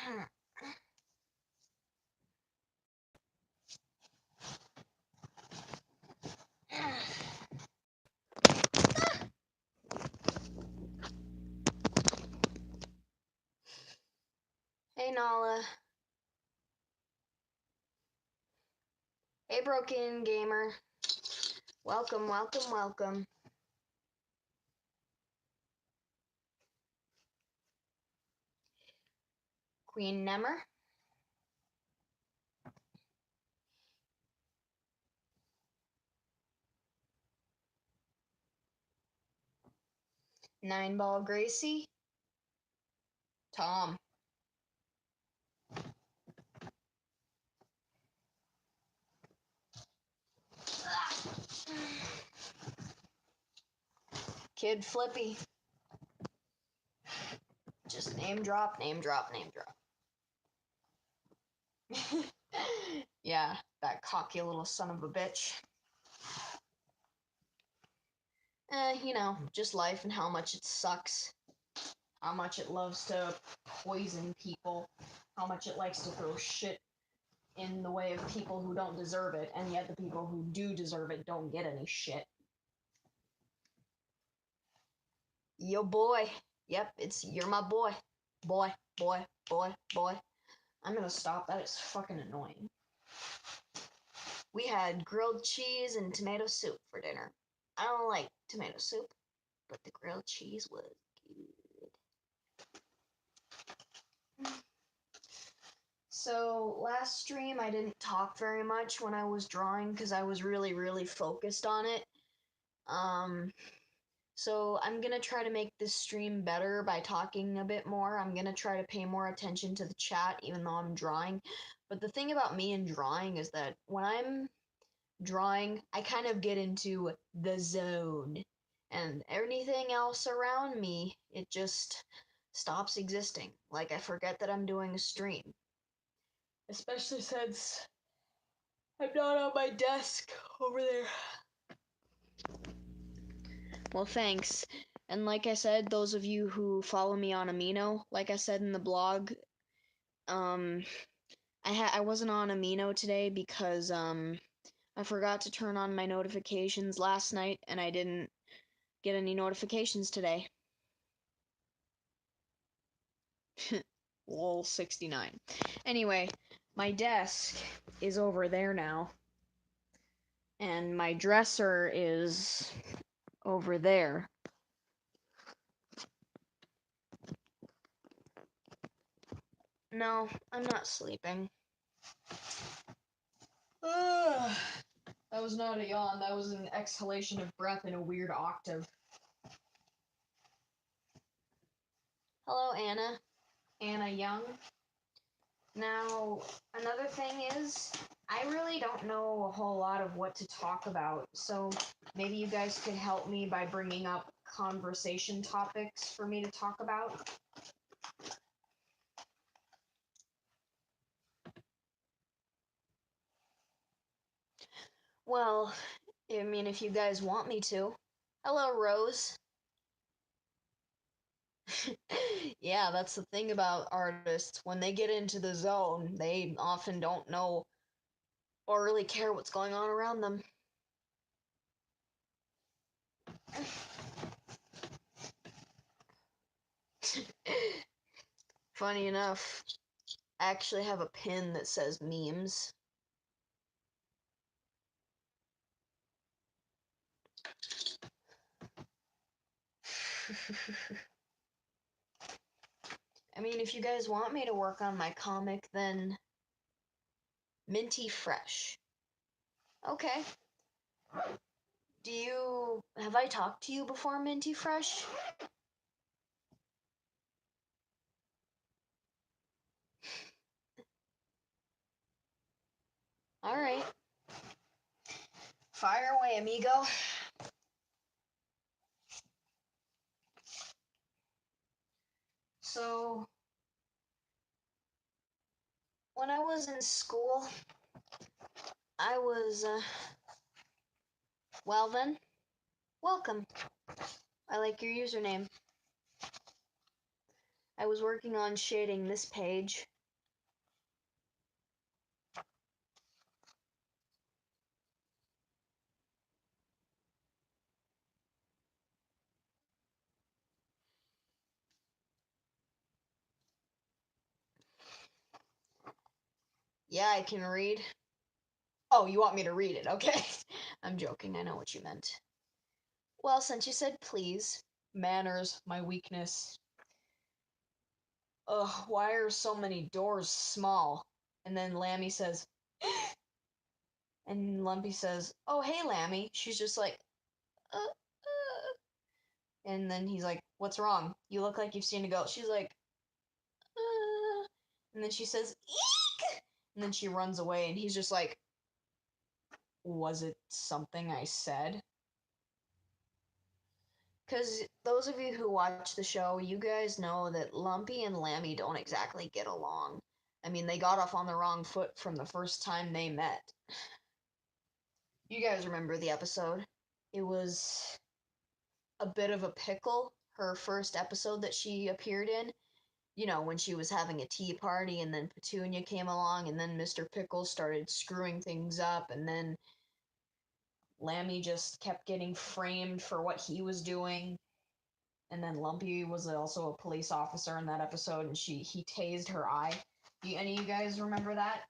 Hey Nala. Hey Broken Gamer. Welcome, welcome, welcome. Queen Nemmer. Nine Ball Gracie. Tom. Kid Flippy. Just name drop, name drop, name drop. Yeah, that cocky little son of a bitch. You know, just life and how much it sucks. How much it loves to poison people. How much it likes to throw shit in the way of people who don't deserve it, and yet the people who do deserve it don't get any shit. Yo boy. Yep, you're my boy. Boy, boy, boy, boy. I'm gonna stop. That is fucking annoying. We had grilled cheese and tomato soup for dinner. I don't like tomato soup, but the grilled cheese was good. So last stream I didn't talk very much when I was drawing because I was really focused on it. So I'm gonna try to make this stream better by talking a bit more. I'm gonna try to pay more attention to the chat even though I'm drawing. But the thing about me and drawing is that when I'm drawing, I kind of get into the zone. And anything else around me, it just stops existing. Like I forget that I'm doing a stream. Especially since I'm not on my desk over there. Well, thanks. And like I said, those of you who follow me on Amino, like I said in the blog, I wasn't on Amino today because I forgot to turn on my notifications last night and I didn't get any notifications today. Lol 69. Anyway, my desk is over there now. And my dresser is over there. No, I'm not sleeping. That was not a yawn, that was an exhalation of breath in a weird octave. Hello, Anna. Anna Young. Now, another thing is, I really don't know a whole lot of what to talk about, so maybe you guys could help me by bringing up conversation topics for me to talk about. Well, I mean, if you guys want me to. Hello, Rose. Yeah, that's the thing about artists. When they get into the zone, they often don't know or really care what's going on around them. Funny enough, I actually have a pin that says memes. I mean, if you guys want me to work on my comic, then Minty Fresh. Okay. Have I talked to you before, Minty Fresh? Alright. Fire away, amigo. So, when I was in school, I was, well then, welcome. I like your username. I was working on shading this page, Yeah, I can read. Oh, you want me to read it? Okay. I'm joking. I know what you meant. Well, since you said please, manners, my weakness. Ugh, why are so many doors small? And then Lammy says, and Lumpy says, oh, hey, Lammy. She's just like, and then he's like, what's wrong? You look like you've seen a ghost. She's like, and then she says, eek! And then she runs away, and he's just like, was it something I said? Because those of you who watch the show, you guys know that Lumpy and Lammy don't exactly get along. I mean, they got off on the wrong foot from the first time they met. You guys remember the episode? It was a bit of a pickle, her first episode that she appeared in. You know, when she was having a tea party, and then Petunia came along, and then Mr. Pickles started screwing things up, and then Lammy just kept getting framed for what he was doing. And then Lumpy was also a police officer in that episode, and he tased her eye. Do any of you guys remember that?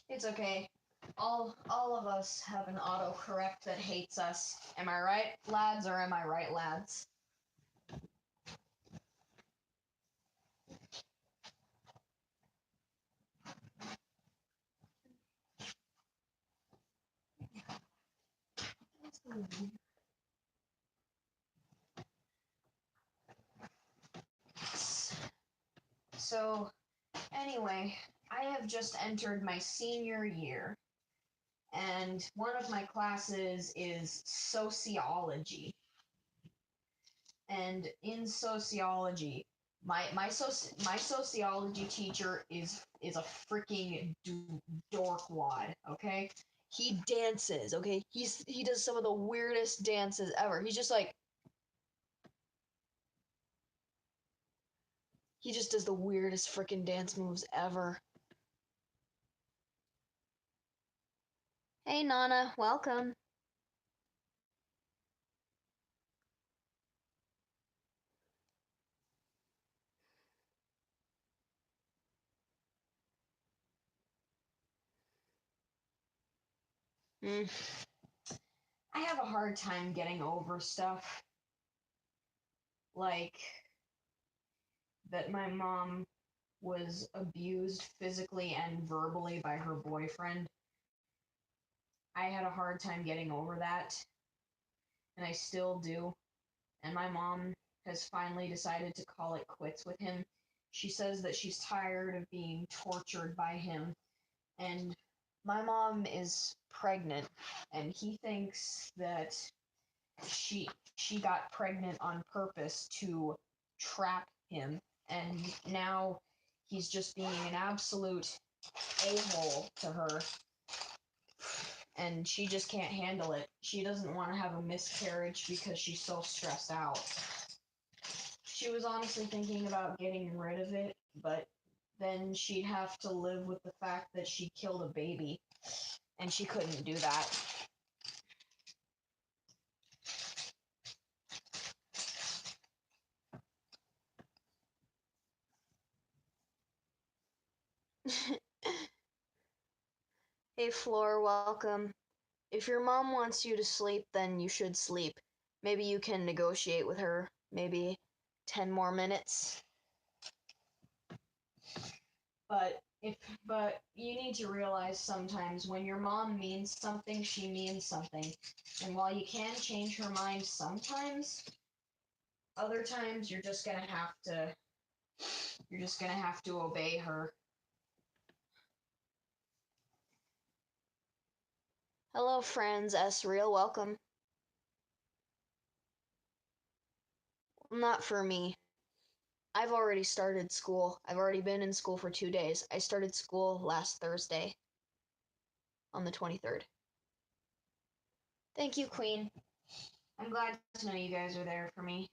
It's okay. All of us have an autocorrect that hates us. Am I right, lads, or am I right, lads? So, anyway, I have just entered my senior year, and one of my classes is sociology. And in sociology, my sociology teacher is a freaking dorkwad. Okay, he dances. Okay, he does some of the weirdest dances ever. He's just like, he just does the weirdest freaking dance moves ever. Hey Nana, welcome. Mm. I have a hard time getting over stuff like that my mom was abused physically and verbally by her boyfriend. I had a hard time getting over that, and I still do. And my mom has finally decided to call it quits with him. She says that she's tired of being tortured by him. And my mom is pregnant, and he thinks that she got pregnant on purpose to trap him. And now he's just being an absolute a-hole to her, and she just can't handle it. She doesn't want to have a miscarriage because she's so stressed out. She was honestly thinking about getting rid of it, but then she'd have to live with the fact that she killed a baby, and she couldn't do that. Hey Floor, welcome. If your mom wants you to sleep, then you should sleep. Maybe you can negotiate with her. Maybe 10 more minutes. But but you need to realize sometimes when your mom means something, she means something. And while you can change her mind sometimes, other times you're just gonna have to obey her. Hello friends, S Real, welcome. Not for me. I've already started school. I've already been in school for 2 days. I started school last Thursday on the 23rd. Thank you, Queen. I'm glad to know you guys are there for me.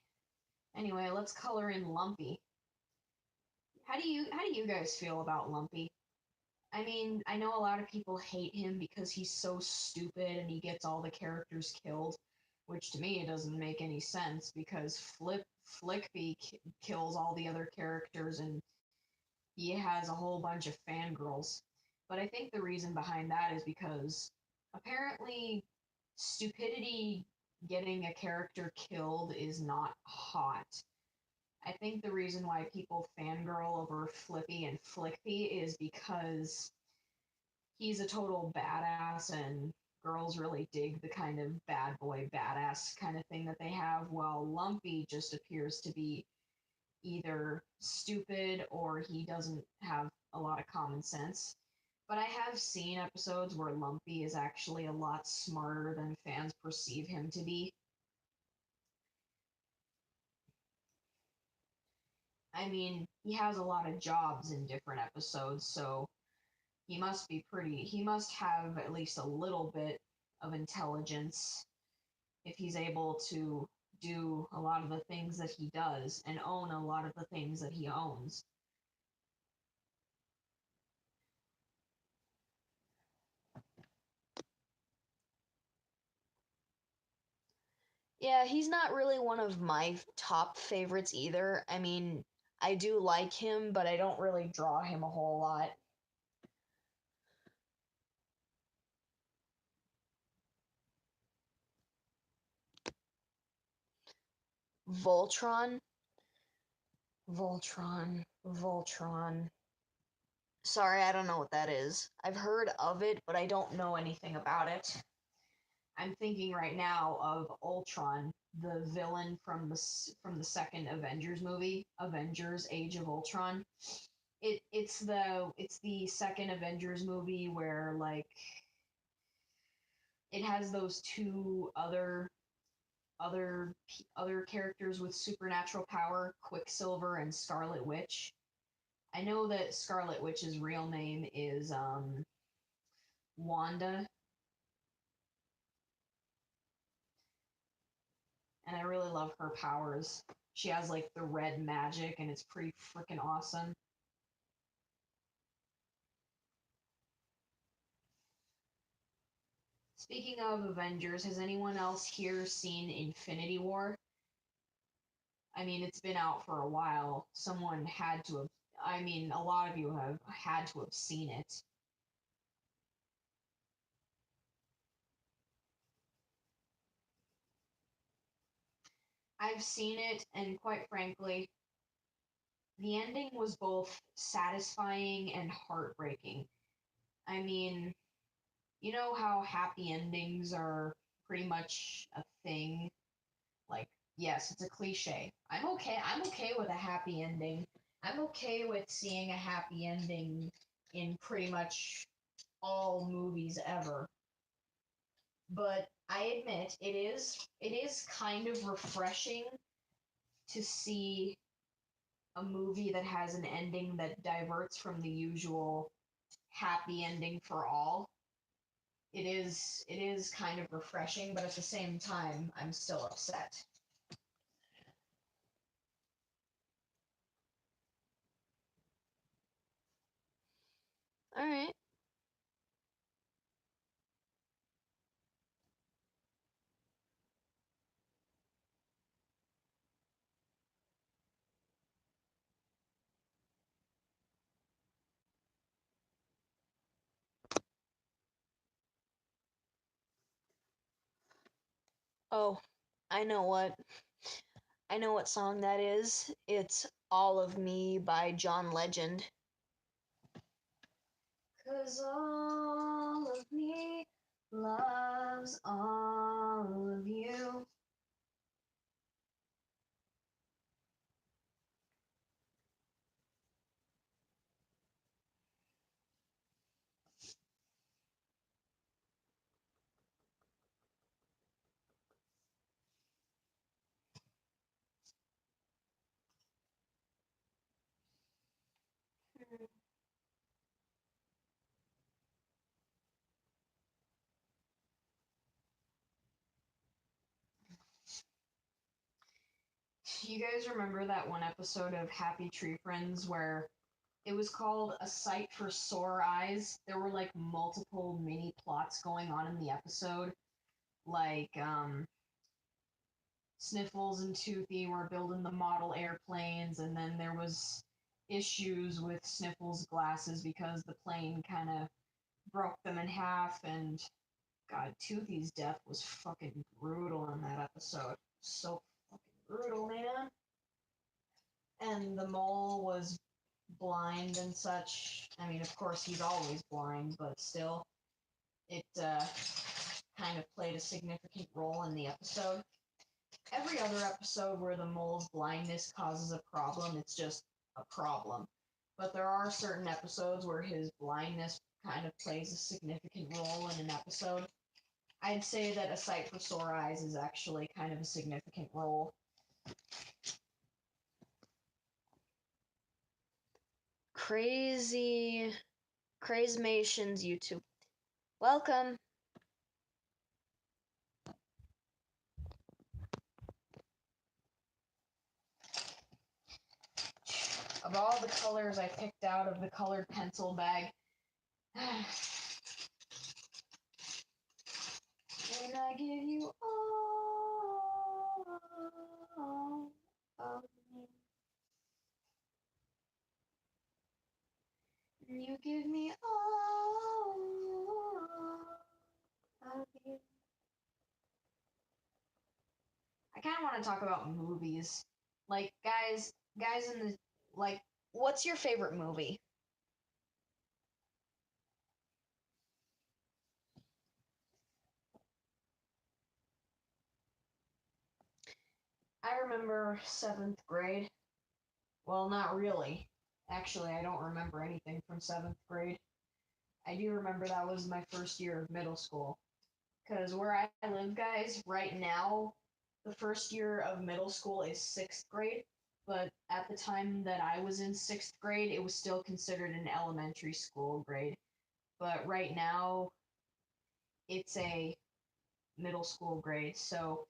Anyway, let's color in Lumpy. How do you guys feel about Lumpy? I mean, I know a lot of people hate him because he's so stupid and he gets all the characters killed. which to me it doesn't make any sense because Flickby kills all the other characters and he has a whole bunch of fangirls. But I think the reason behind that is because apparently stupidity getting a character killed is not hot. I think the reason why people fangirl over Flippy and Flickby is because he's a total badass and girls really dig the kind of bad boy badass kind of thing that they have, while Lumpy just appears to be either stupid or he doesn't have a lot of common sense. But I have seen episodes where Lumpy is actually a lot smarter than fans perceive him to be. I mean, he has a lot of jobs in different episodes, so he must have at least a little bit of intelligence if he's able to do a lot of the things that he does and own a lot of the things that he owns. Yeah, he's not really one of my top favorites either. I mean, I do like him, but I don't really draw him a whole lot. Voltron? Voltron. Sorry, I don't know what that is. I've heard of it, but I don't know anything about it. I'm thinking right now of Ultron, the villain from the second Avengers movie, Avengers: Age of Ultron. It's the second Avengers movie where like it has those two other other characters with supernatural power, Quicksilver and Scarlet Witch. I know that Scarlet Witch's real name is Wanda, and I really love her powers. She has like the red magic, and it's pretty freaking awesome. Speaking of Avengers, has anyone else here seen Infinity War? I mean, it's been out for a while. Someone had to have, I mean, a lot of you have had to have seen it. I've seen it, and quite frankly, the ending was both satisfying and heartbreaking. I mean, you know how happy endings are pretty much a thing? Like, yes, it's a cliche. I'm okay with a happy ending. I'm okay with seeing a happy ending in pretty much all movies ever. But I admit it is kind of refreshing to see a movie that has an ending that diverts from the usual happy ending for all. It is kind of refreshing, but at the same time, I'm still upset. All right. Oh, I know what I know what song that is. It's All of Me by John Legend. 'Cause all of me loves all of you. You guys remember that one episode of Happy Tree Friends where it was called A Sight for Sore Eyes? There were like multiple mini plots going on in the episode. Like, Sniffles and Toothy were building the model airplanes, and then there was issues with Sniffles' glasses because the plane kind of broke them in half, and God, Toothy's death was fucking brutal in that episode. So fucking brutal, man. And the mole was blind and such. I mean, of course, he's always blind, but still, it kind of played a significant role in the episode. Every other episode where the mole's blindness causes a problem, it's just a problem. But there are certain episodes where his blindness kind of plays a significant role in an episode. I'd say that A Sight for Sore Eyes is actually kind of a significant role. Crazemations YouTube. Welcome. Of all the colors I picked out of the colored pencil bag, and I give you all of me. And you give me all of you. I kind of want to talk about movies. Like, guys in the, like, what's your favorite movie? I remember 7th grade. Well, not really. Actually, I don't remember anything from 7th grade. I do remember that was my first year of middle school. Because where I live, guys, right now, the first year of middle school is 6th grade. But at the time that I was in 6th grade, it was still considered an elementary school grade. But right now, it's a middle school grade. So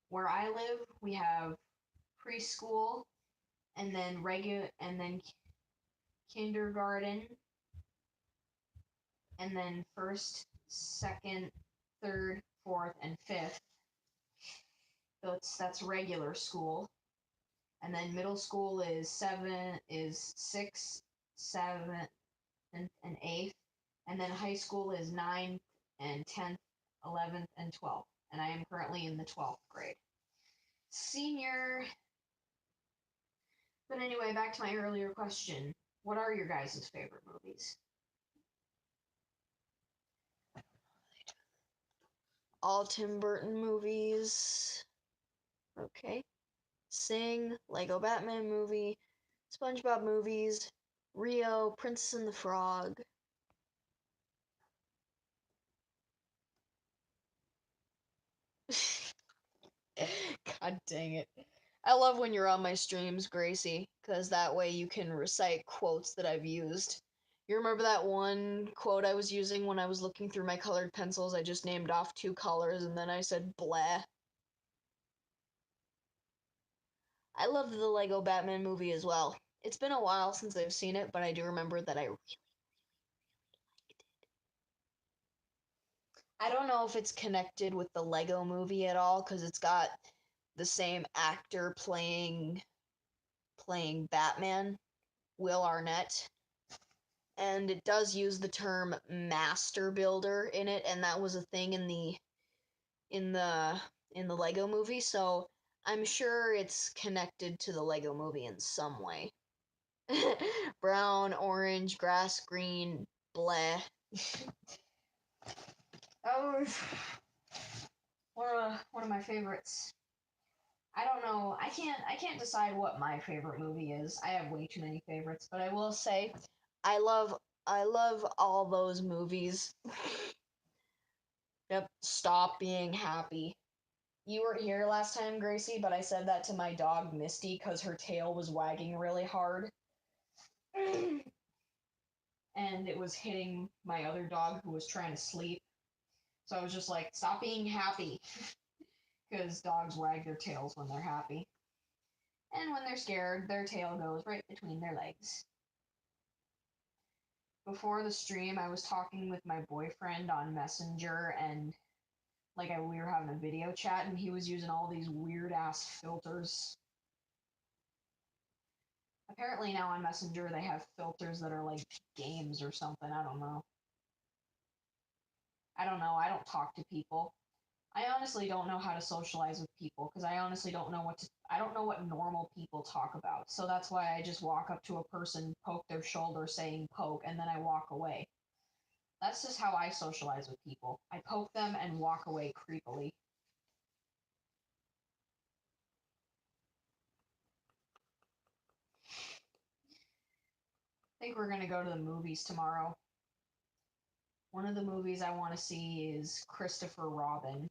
where I live, we have preschool, and then kindergarten, and then first, second, third, fourth, and fifth. So that's regular school. And then middle school is 6, 7, and 8th. And then high school is 9th and 10th, 11th, and 12th. And I am currently in the 12th grade. Senior. But anyway, back to my earlier question. What are your guys' favorite movies? All Tim Burton movies. Okay. Sing, Lego Batman movie, SpongeBob movies, Rio, Princess and the Frog. God dang it. I love when you're on my streams, Gracie, because that way you can recite quotes that I've used. You remember that one quote I was using when I was looking through my colored pencils? I just named off 2 colors and then I said bleh. I love the Lego Batman movie as well. It's been a while since I've seen it, but I do remember that I really liked it. I don't know if it's connected with the Lego movie at all, because it's got the same actor playing Batman, Will Arnett. And it does use the term master builder in it, and that was a thing in the Lego movie, so I'm sure it's connected to the Lego movie in some way. Brown, orange, grass green, bleh. Oh, one of my favorites. I don't know. I can't decide what my favorite movie is. I have way too many favorites, but I will say I love all those movies. Yep, Stop Being Happy. You weren't here last time, Gracie, but I said that to my dog Misty because her tail was wagging really hard. And it was hitting my other dog who was trying to sleep. So I was just like, stop being happy. Because dogs wag their tails when they're happy. And when they're scared, their tail goes right between their legs. Before the stream, I was talking with my boyfriend on Messenger, and we were having a video chat, and he was using all these weird ass filters. Apparently now on Messenger they have filters that are like games or something. I don't know. I don't talk to people. I honestly don't know how to socialize with people because I honestly don't know I don't know what normal people talk about. So that's why I just walk up to a person, poke their shoulder saying poke, and then I walk away. That's just how I socialize with people. I poke them and walk away creepily. I think we're gonna go to the movies tomorrow. One of the movies I want to see is Christopher Robin.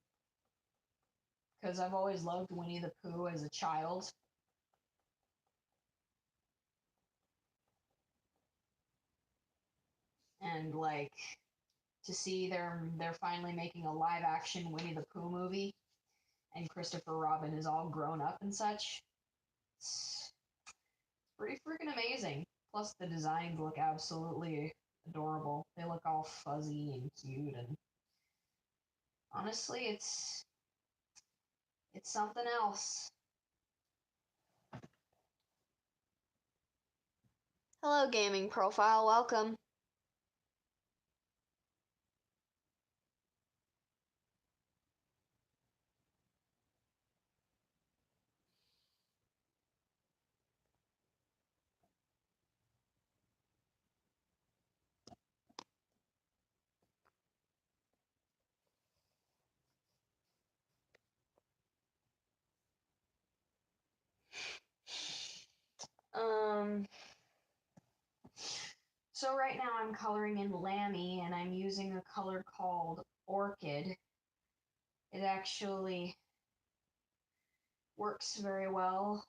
Because I've always loved Winnie the Pooh as a child. And like to see they're finally making a live action Winnie the Pooh movie and Christopher Robin is all grown up and such. It's pretty freaking amazing. Plus the designs look absolutely adorable. They look all fuzzy and cute, and honestly it's something else. Hello gaming profile, welcome. So right now I'm coloring in Lammy, and I'm using a color called Orchid. It actually works very well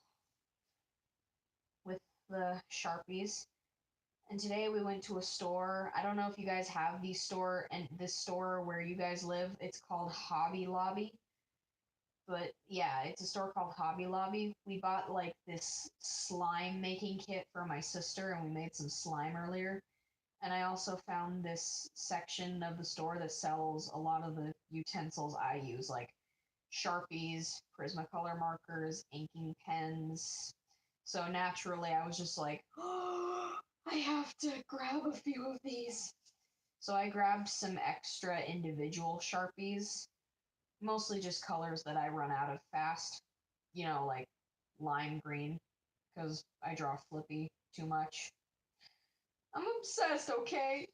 with the Sharpies. And today we went to a store. I don't know if you guys have this store where you guys live. It's called Hobby Lobby. But yeah, it's a store called Hobby Lobby. We bought like this slime making kit for my sister, and we made some slime earlier. And I also found this section of the store that sells a lot of the utensils I use, like Sharpies, Prismacolor markers, inking pens. So naturally, I was just like, oh, I have to grab a few of these. So I grabbed some extra individual Sharpies, mostly just colors that I run out of fast. Like lime green, because I draw flippy too much. I'm obsessed, okay?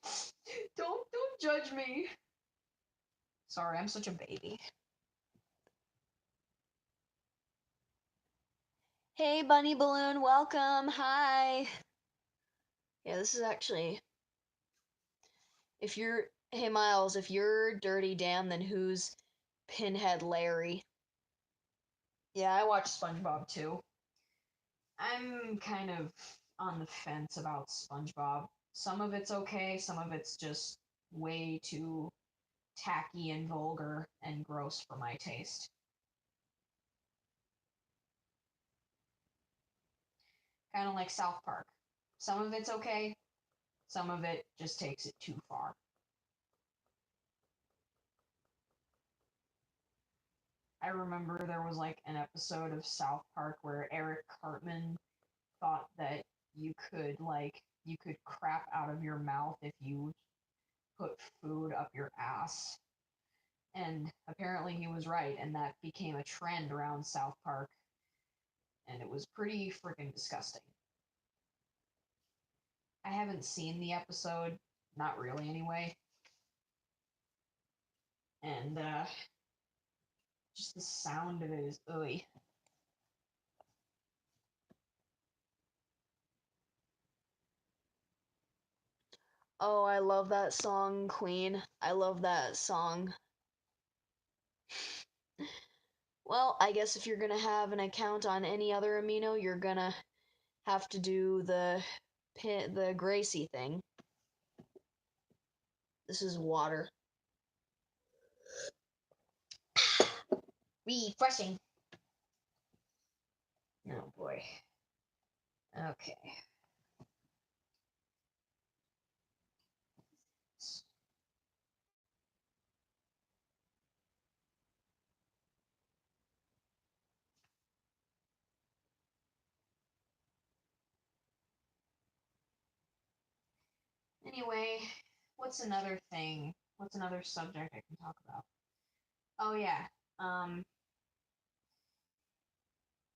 Don't judge me. Sorry, I'm such a baby. Hey, Bunny Balloon, welcome. Hi. Yeah, this is actually. Hey, Miles, if you're Dirty Dan, then who's Pinhead Larry? Yeah, I watch SpongeBob too. I'm kind of on the fence about SpongeBob. Some of it's okay, some of it's just way too tacky and vulgar and gross for my taste. Kind of like South Park. Some of it's okay, some of it just takes it too far. I remember there was like an episode of South Park where Eric Cartman thought that you could crap out of your mouth if you put food up your ass. And apparently he was right, and that became a trend around South Park, and it was pretty freaking disgusting. I haven't seen the episode, not really anyway. And just the sound of it is ooey. Oh, I love that song, Queen. I love that song. Well, I guess if you're gonna have an account on any other amino, you're gonna have to do the Gracie thing. This is water. Refreshing. Oh boy. Okay. Anyway, what's another thing? What's another subject I can talk about? Oh yeah. Um,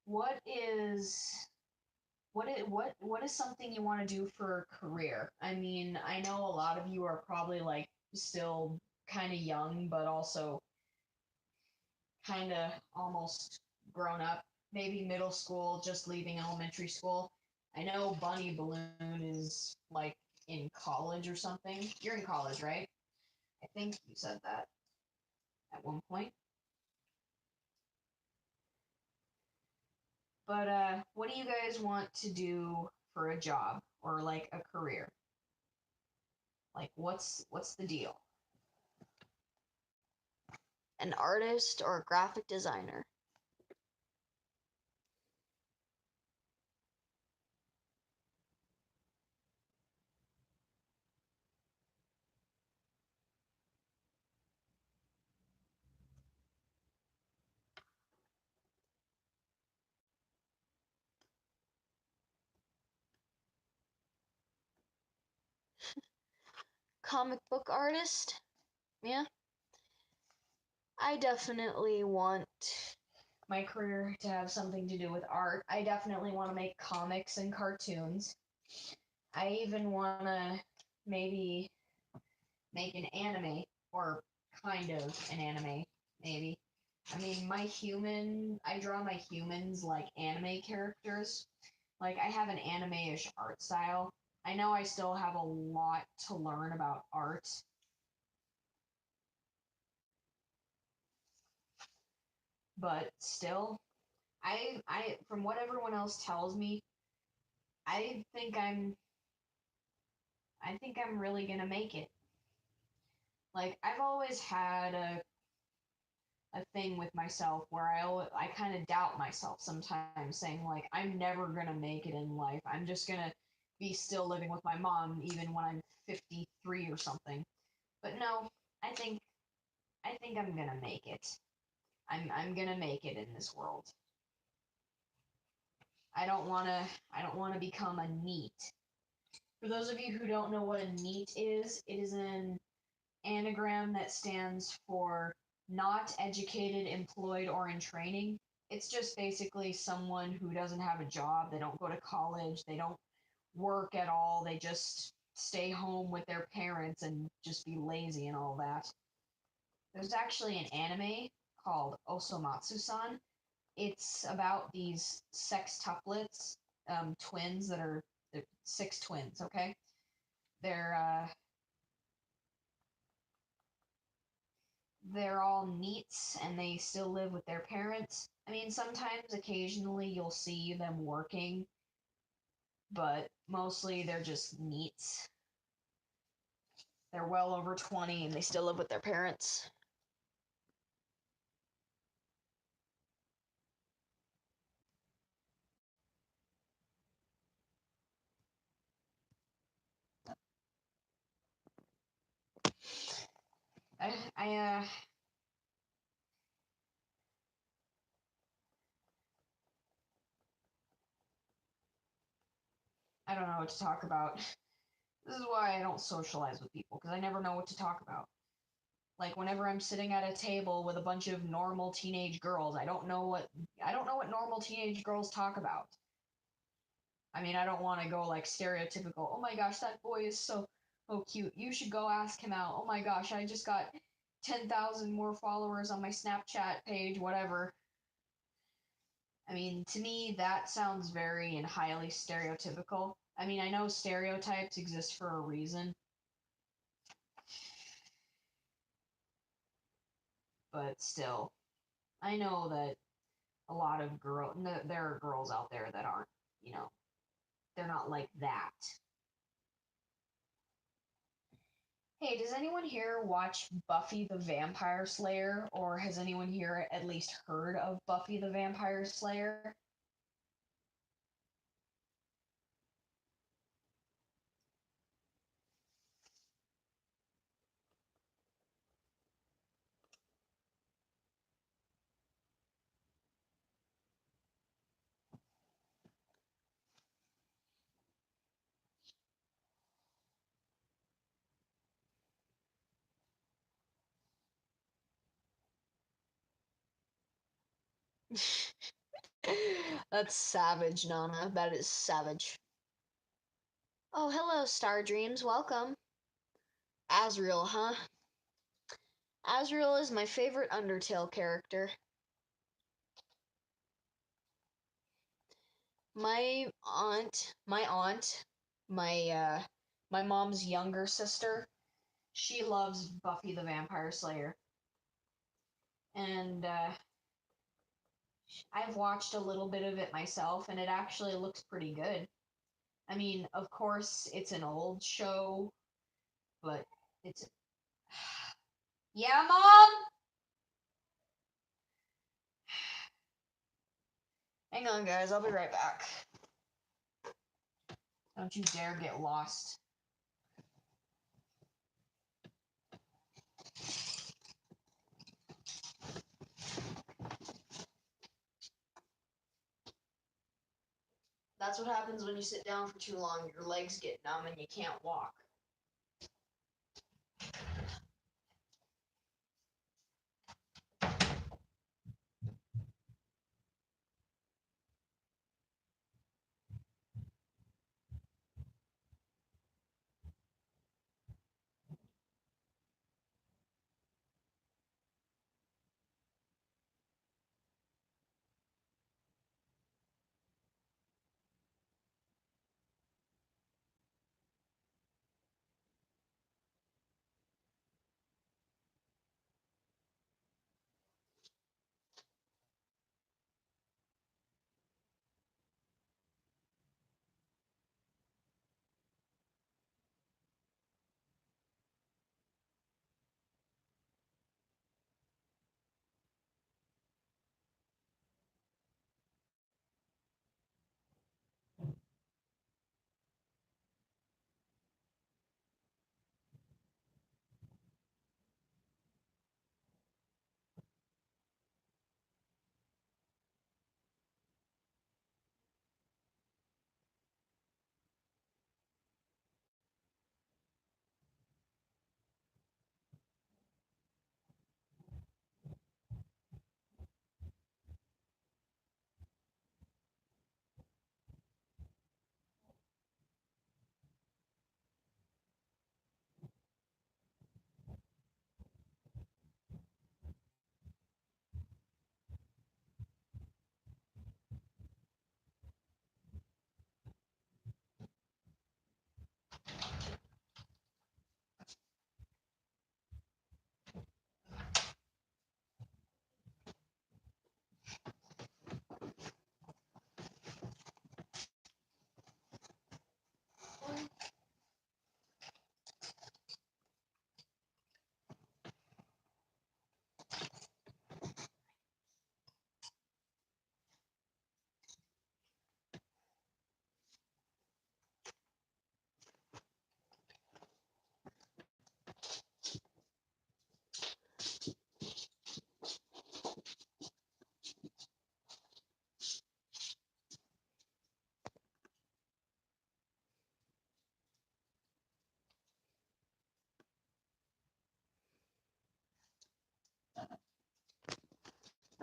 what is what is something you want to do for a career? I mean, I know a lot of you are probably like still kind of young, but also kind of almost grown up, maybe middle school, just leaving elementary school. I know Bunny Balloon is like in college or something. You're in college, right? I think you said that at one point. But what do you guys want to do for a job or like a career? Like what's the deal? An artist or a graphic designer? Comic book artist? Yeah. I definitely want my career to have something to do with art. I definitely want to make comics and cartoons. I even want to maybe make an anime or kind of an anime, maybe. I mean, I draw my humans like anime characters. Like, I have an anime ish art style. I know I still have a lot to learn about art, but still, from what everyone else tells me, I think I'm, I think I'm really gonna make it. Like, I've always had a thing with myself where I kind of doubt myself sometimes, saying like I'm never gonna make it in life. I'm just gonna be still living with my mom even when I'm 53 or something. But no, I think I think I'm gonna make it. I'm gonna make it in this world. I don't wanna become a NEET. For those of you who don't know what a NEET is, it is an anagram that stands for not educated, employed, or in training. It's just basically someone who doesn't have a job, they don't go to college, they don't work at all, they just stay home with their parents and just be lazy and all that. There's actually an anime called Osomatsu-san. It's about these sextuplets, twins that are they're six twins, okay? They're they're all NEETs and they still live with their parents. I mean, sometimes, occasionally, you'll see them working, but mostly they're just NEETs. They're well over 20 and they still live with their parents. I, I, uh, I don't know what to talk about. This is why I don't socialize with people, because I never know what to talk about. Like whenever I'm sitting at a table with a bunch of normal teenage girls, I don't know what normal teenage girls talk about. I mean, I don't want to go like stereotypical. Oh my gosh, that boy is so cute. You should go ask him out. Oh my gosh, I just got 10,000 more followers on my Snapchat page, whatever. I mean, to me, that sounds very and highly stereotypical. I mean, I know stereotypes exist for a reason, but still, I know that a lot of there are girls out there that aren't, you know, they're not like that. Hey, does anyone here watch Buffy the Vampire Slayer, or has anyone here at least heard of Buffy the Vampire Slayer? That's savage, Nana. That is savage. Oh, hello, Star Dreams. Welcome. Azrael, huh? Azrael is my favorite Undertale character. My aunt, my mom's younger sister, she loves Buffy the Vampire Slayer. And I've watched a little bit of it myself, and it actually looks pretty good. I mean, of course, it's an old show, but it's. Yeah, Mom? Hang on, guys, I'll be right back. Don't you dare get lost. That's what happens when you sit down for too long. Your legs get numb and you can't walk.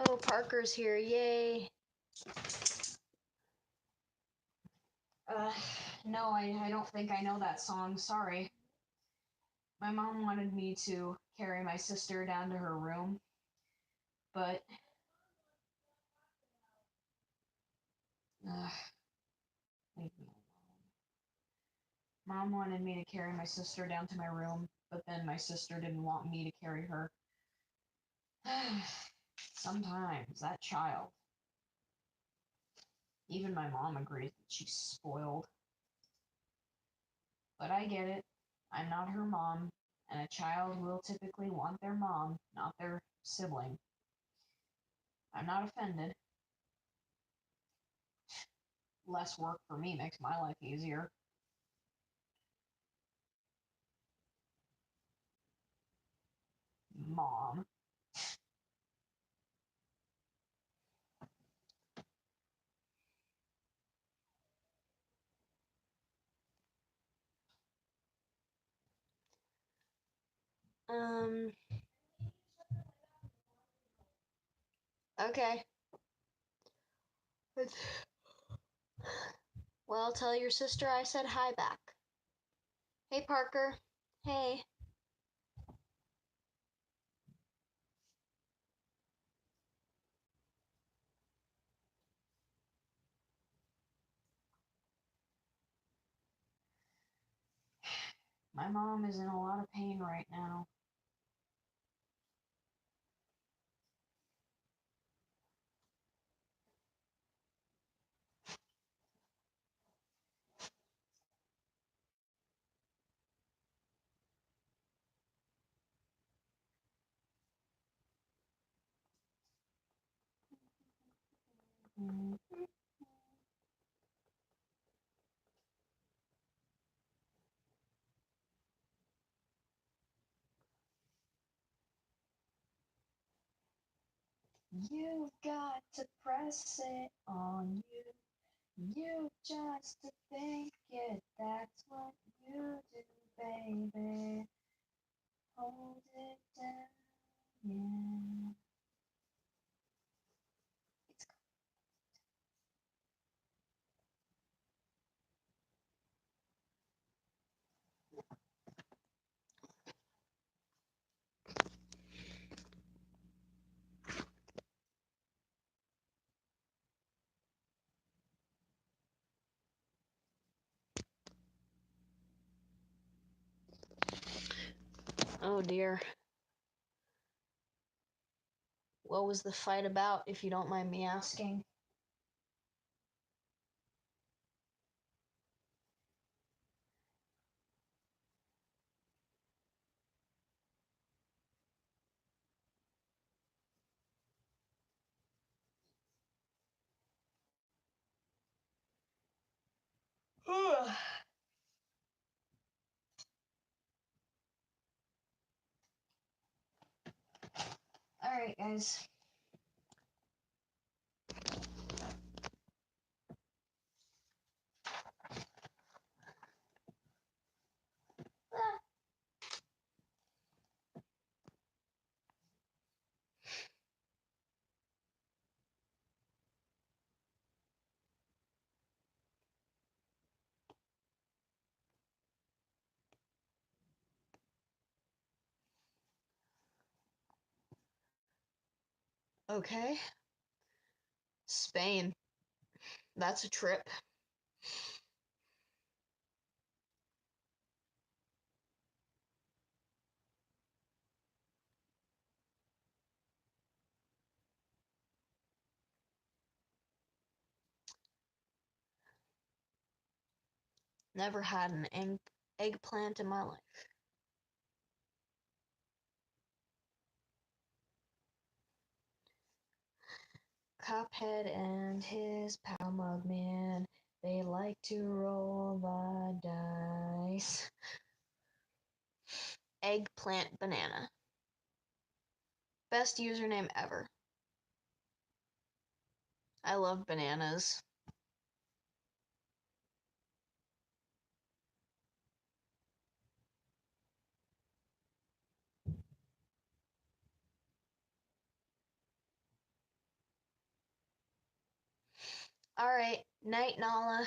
Oh, Parker's here. Yay. Uh, no, I don't think I know that song. Sorry. My mom wanted me to carry my sister down to her room, but leave me alone. Mom wanted me to carry my sister down to my room, but then my sister didn't want me to carry her. Sometimes that child. Even my mom agrees that she's spoiled. But I get it. I'm not her mom, and a child will typically want their mom, not their sibling. I'm not offended. Less work for me makes my life easier. Mom. Um. Okay. Well, tell your sister I said hi back. Hey, Parker. Hey. My mom is in a lot of pain right now. You've got to press it on you. You just to think it, that's what you do, baby. Hold it down, yeah. It's Oh dear. What was the fight about, if you don't mind me asking? Alright, guys. Okay. Spain. That's a trip. Never had an eggplant in my life. Cuphead and his pal Mugman, they like to roll the dice. Eggplant banana. Best username ever. I love bananas. Alright, night Nala.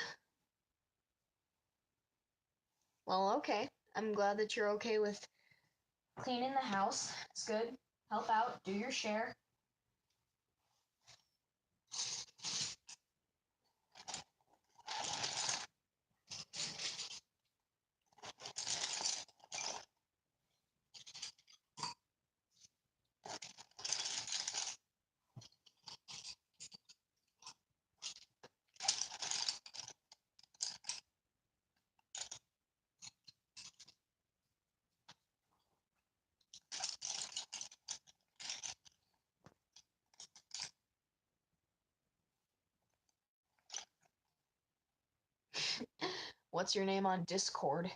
Well, okay. I'm glad that you're okay with cleaning the house. It's good. Help out, do your share. What's your name on Discord?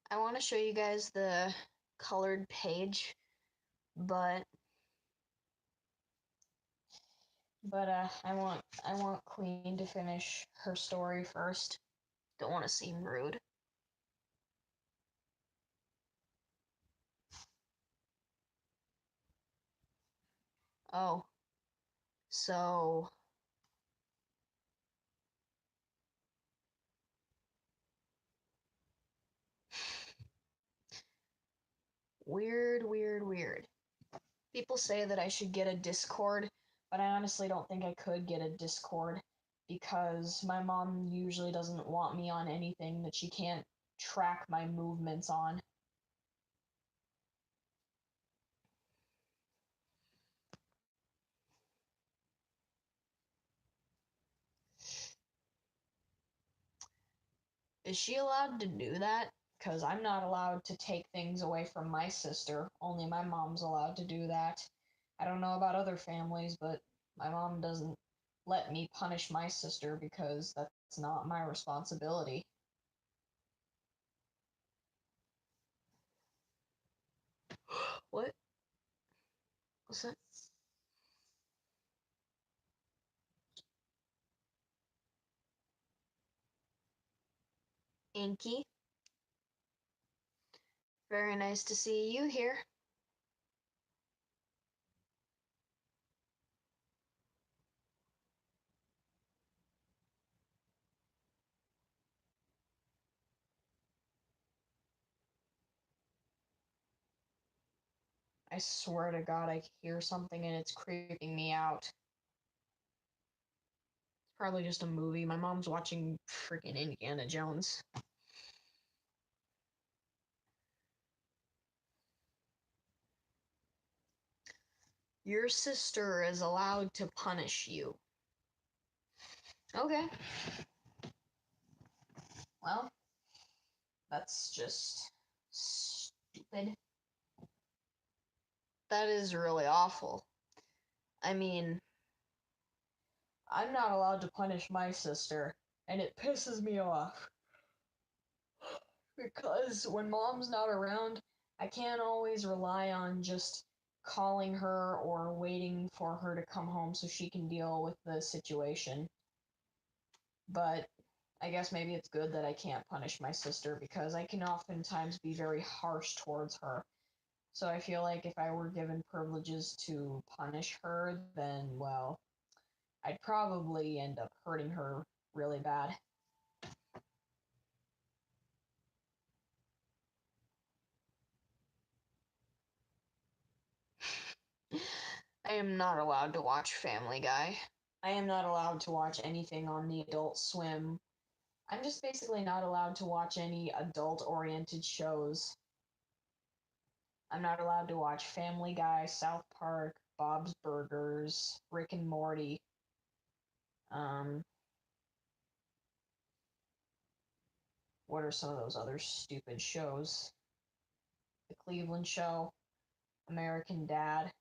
I want to show you guys the colored page, but I want Queen to finish her story first. Don't want to seem rude. Oh, so weird, weird, weird. People say that I should get a Discord, but I honestly don't think I could get a Discord because my mom usually doesn't want me on anything that she can't track my movements on. Is she allowed to do that? Because I'm not allowed to take things away from my sister. Only my mom's allowed to do that. I don't know about other families, but my mom doesn't let me punish my sister because that's not my responsibility. What? What's that? Inky? Very nice to see you here. I swear to God, I hear something and it's creeping me out. It's probably just a movie. My mom's watching freaking Indiana Jones. Your sister is allowed to punish you. Okay. Well, that's just stupid. That is really awful. I mean, I'm not allowed to punish my sister, and it pisses me off. Because when mom's not around, I can't always rely on just calling her or waiting for her to come home so she can deal with the situation. But I guess maybe it's good that I can't punish my sister because I can oftentimes be very harsh towards her. So I feel like if I were given privileges to punish her, then, well, I'd probably end up hurting her really bad. I am not allowed to watch Family Guy. I am not allowed to watch anything on the Adult Swim. I'm just basically not allowed to watch any adult oriented shows. I'm not allowed to watch Family Guy, South Park, Bob's Burgers, Rick and Morty. Um, what are some of those other stupid shows? The Cleveland Show, American Dad.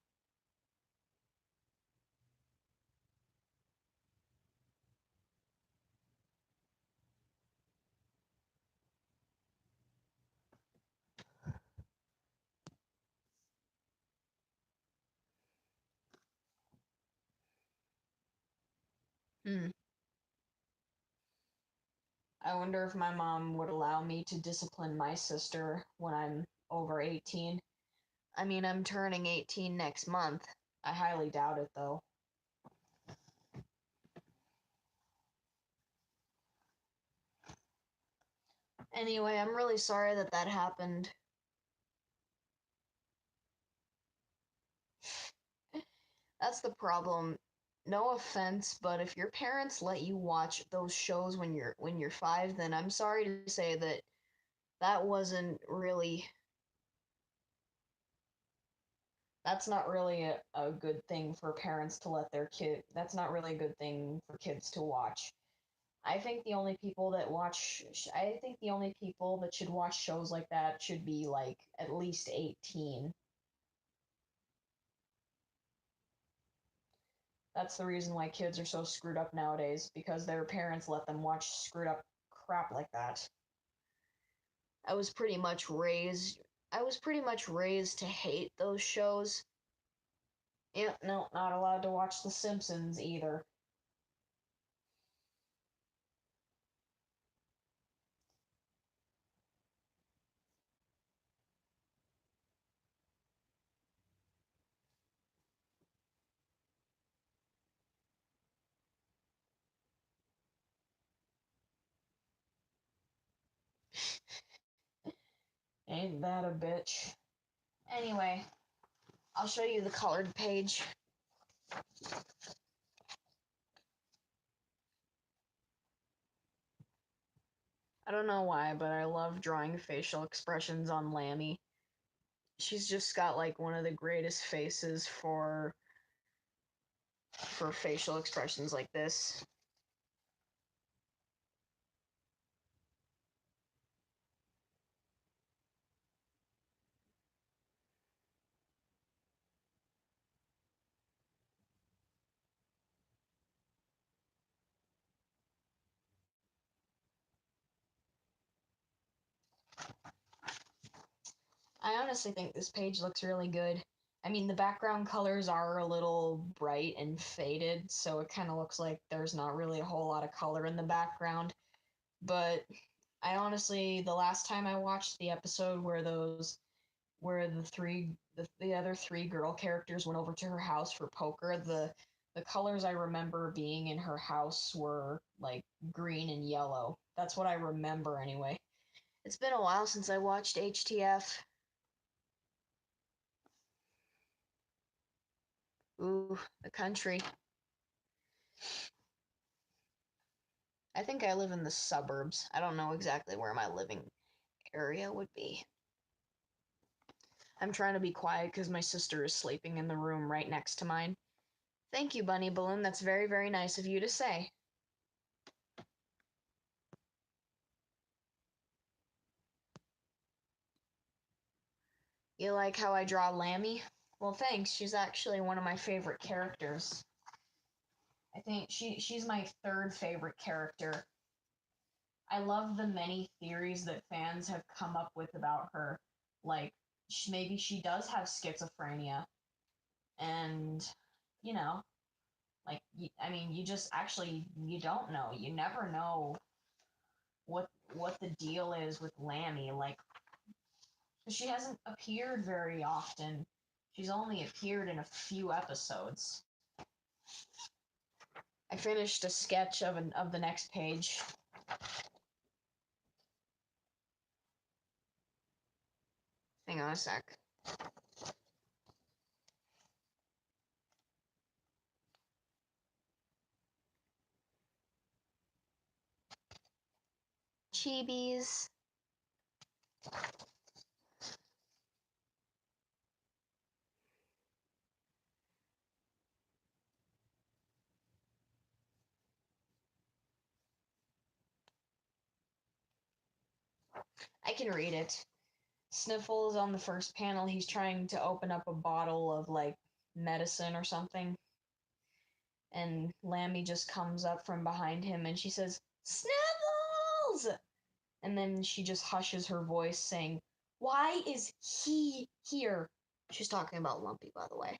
Hmm. I wonder if my mom would allow me to discipline my sister when I'm over 18. I mean, I'm turning 18 next month. I highly doubt it, though. Anyway, I'm really sorry that that happened. That's the problem. No offense, but if your parents let you watch those shows when you're 5, then I'm sorry to say that that wasn't really that's not really a good thing for parents to let their kid that's not really a good thing for kids to watch. I think the only people that should watch shows like that should be like at least 18. That's the reason why kids are so screwed up nowadays because their parents let them watch screwed up crap like that. I was pretty much raised I was pretty much raised to hate those shows. Yep, no, not allowed to watch The Simpsons either. Ain't that a bitch? Anyway, I'll show you the colored page. I don't know why, but I love drawing facial expressions on Lammy. She's just got like one of the greatest faces for facial expressions like this. I honestly think this page looks really good. I mean, the background colors are a little bright and faded, so it kind of looks like there's not really a whole lot of color in the background. But I honestly, the last time I watched the episode where the other three girl characters went over to her house for poker, the colors I remember being in her house were like green and yellow. That's what I remember anyway. It's been a while since I watched HTF. Ooh, the country. I think I live in the suburbs. I don't know exactly where my living area would be. I'm trying to be quiet because my sister is sleeping in the room right next to mine. Thank you, Bunny Balloon. That's very, very nice of you to say. You like how I draw Lammy? Well, thanks. She's actually one of my favorite characters. I think she's my third favorite character. I love the many theories that fans have come up with about her. Like, maybe she does have schizophrenia. And, you know, like, I mean, you just actually, you don't know. You never know what the deal is with Lammy. Like, she hasn't appeared very often. She's only appeared in a few episodes. I finished a sketch of the next page. Hang on a sec. Chibis. I can read it. Sniffles on the first panel. He's trying to open up a bottle of like medicine or something. And Lammy just comes up from behind him and she says, Sniffles! And then she just hushes her voice, saying, Why is he here? She's talking about Lumpy, by the way.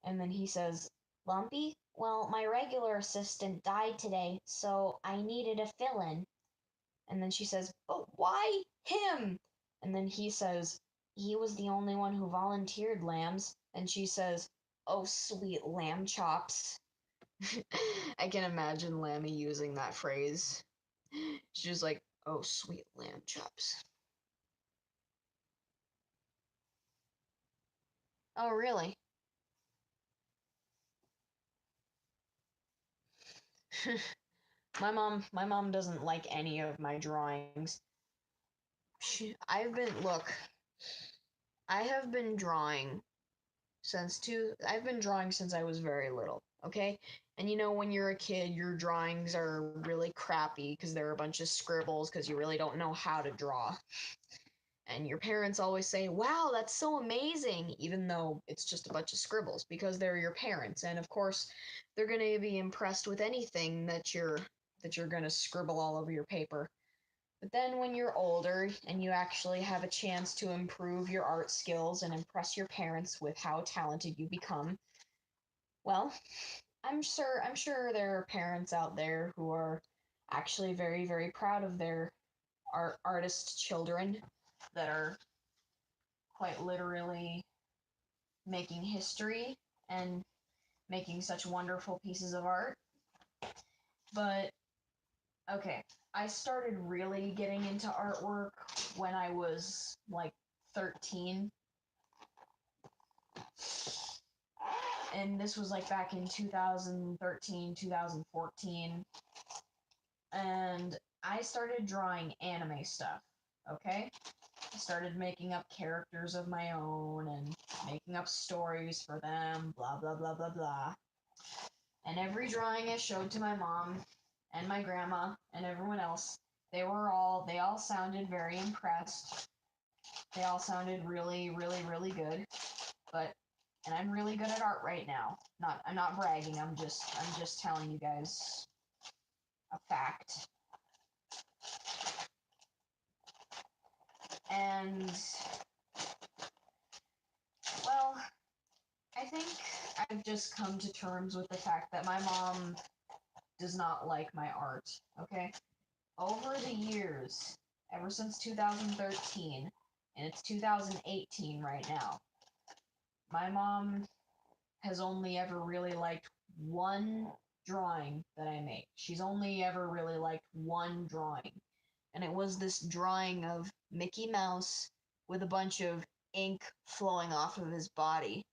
And then he says, Lumpy? Well, my regular assistant died today, so I needed a fill in. And then she says, But why him? And then he says, He was the only one who volunteered, lambs. And she says, Oh, sweet lamb chops. I can imagine Lammy using that phrase. She's like, Oh, sweet lamb chops. Oh, really? My mom doesn't like any of my drawings. I have been drawing I've been drawing since I was very little, okay? And you know, when you're a kid, your drawings are really crappy because they're a bunch of scribbles because you really don't know how to draw. And your parents always say, wow, that's so amazing, even though it's just a bunch of scribbles because they're your parents. And of course, they're going to be impressed with anything that you're going to scribble all over your paper. But then when you're older and you actually have a chance to improve your art skills and impress your parents with how talented you become, well, I'm sure there are parents out there who are actually very, very proud of their artist children that are quite literally making history and making such wonderful pieces of art. But okay, I started really getting into artwork when I was like 13. And this was like back in 2013, 2014. And I started drawing anime stuff, okay? I started making up characters of my own and making up stories for them, blah, blah, blah, blah, blah. And every drawing I showed to my mom and my grandma and everyone else, they all sounded very impressed. They all sounded really, really, really good. And I'm really good at art right now. I'm not bragging. I'm just telling you guys a fact. And well, I think I've just come to terms with the fact that my mom does not like my art, okay? Over the years, ever since 2013, and it's 2018 right now, my mom has only ever really liked one drawing that I made. She's only ever really liked one drawing. And it was this drawing of Mickey Mouse with a bunch of ink flowing off of his body.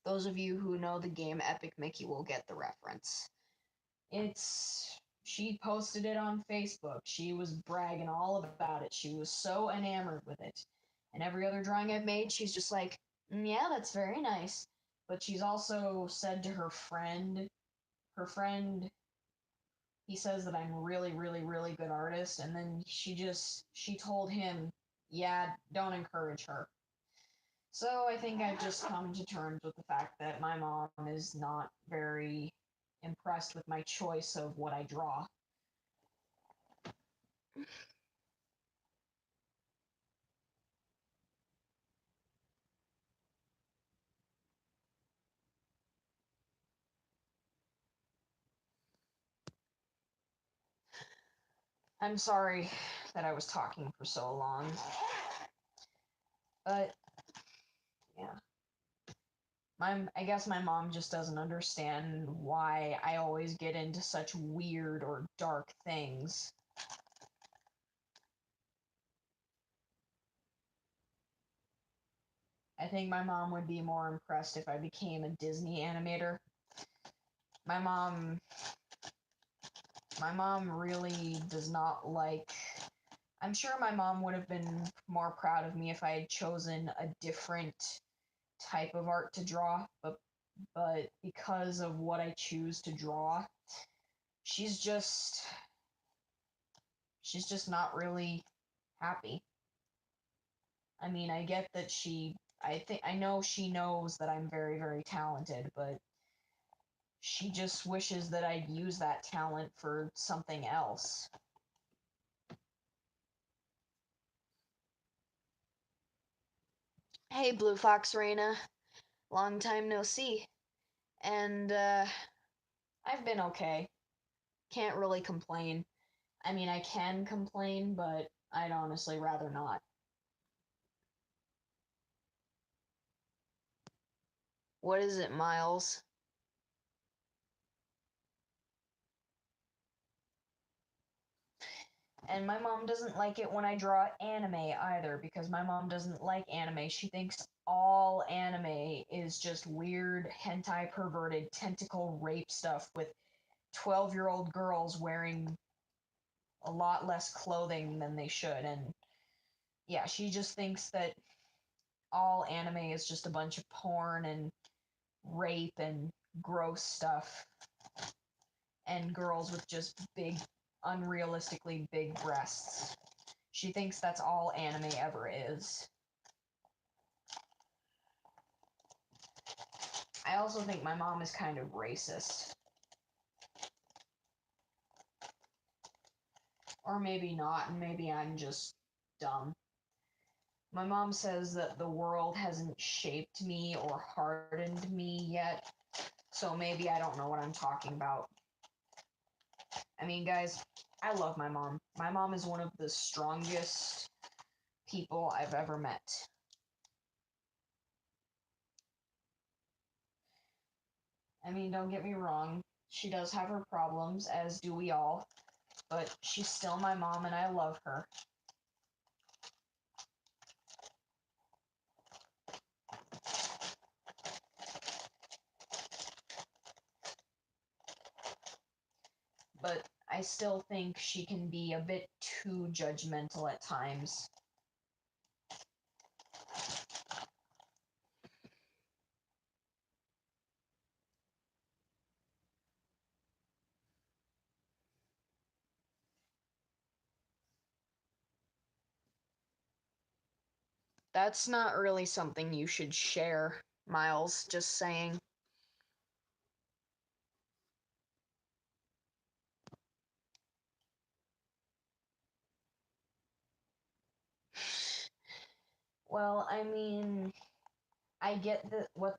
Those of you who know the game Epic Mickey will get the reference. She posted it on Facebook. She was bragging all about it. She was so enamored with it. And every other drawing I've made, she's just like, yeah, that's very nice. But she's also said to her friend, he says that I'm a really, really, really good artist. And then she told him, yeah, don't encourage her. So I think I've just come to terms with the fact that my mom is not very impressed with my choice of what I draw. I'm sorry that I was talking for so long. But yeah. I guess my mom just doesn't understand why I always get into such weird or dark things. I think my mom would be more impressed if I became a Disney animator. My mom my mom really does not like. I'm sure my mom would have been more proud of me if I had chosen a different type of art to draw, but because of what I choose to draw, she's just she's just not really happy. I mean, I get that I know she knows that I'm very, very talented, but she just wishes that I'd use that talent for something else. Hey, Blue Fox Reina. Long time no see. And, I've been okay. Can't really complain. I mean, I can complain, but I'd honestly rather not. What is it, Miles? And my mom doesn't like it when I draw anime either, because my mom doesn't like anime. She thinks all anime is just weird, hentai perverted, tentacle rape stuff with 12-year-old girls wearing a lot less clothing than they should. And yeah, she just thinks that all anime is just a bunch of porn and rape and gross stuff and girls with just big, unrealistically big breasts. She thinks that's all anime ever is. I also think my mom is kind of racist. Or maybe not, and maybe I'm just dumb. My mom says that the world hasn't shaped me or hardened me yet, so maybe I don't know what I'm talking about. I mean, guys, I love my mom. My mom is one of the strongest people I've ever met. I mean, don't get me wrong, she does have her problems, as do we all, but she's still my mom and I love her. But I still think she can be a bit too judgmental at times. That's not really something you should share, Miles, just saying. Well, I mean, I get that what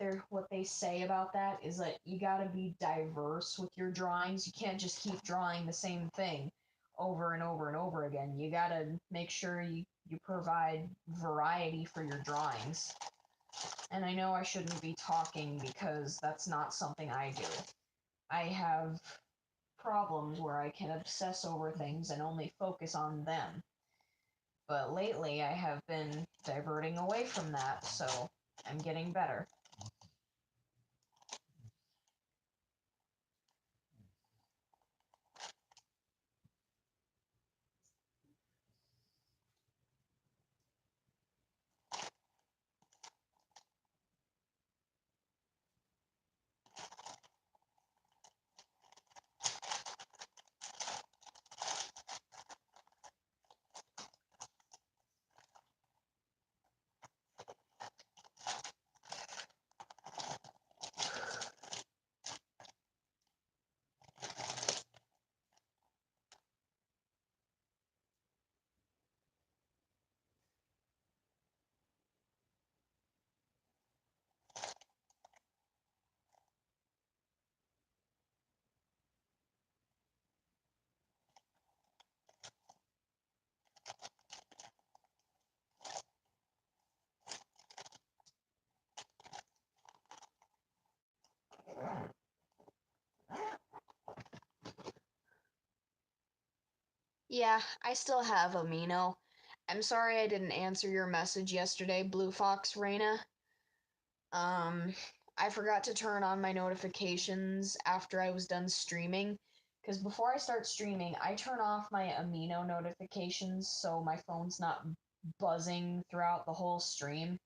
they say about that is that you gotta be diverse with your drawings. You can't just keep drawing the same thing over and over and over again. You gotta make sure you provide variety for your drawings. And I know I shouldn't be talking because that's not something I do. I have problems where I can obsess over things and only focus on them. But lately I have been diverting away from that, so I'm getting better. Yeah, I still have Amino. I'm sorry I didn't answer your message yesterday, Blue Fox Reina. Um, I forgot to turn on my notifications after I was done streaming. Because before I start streaming, I turn off my Amino notifications so my phone's not buzzing throughout the whole stream.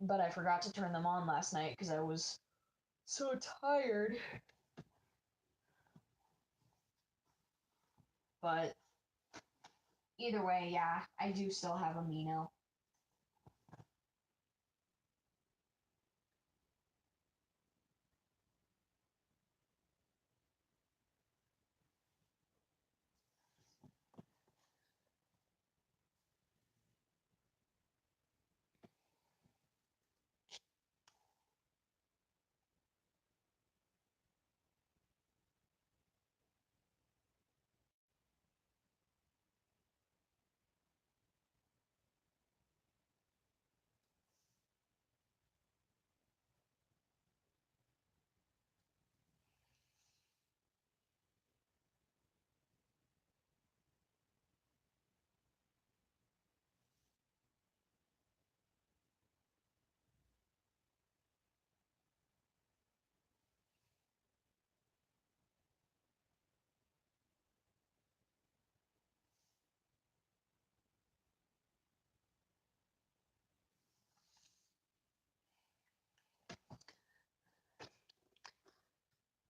But I forgot to turn them on last night because I was so tired. But either way, yeah, I do still have Amino.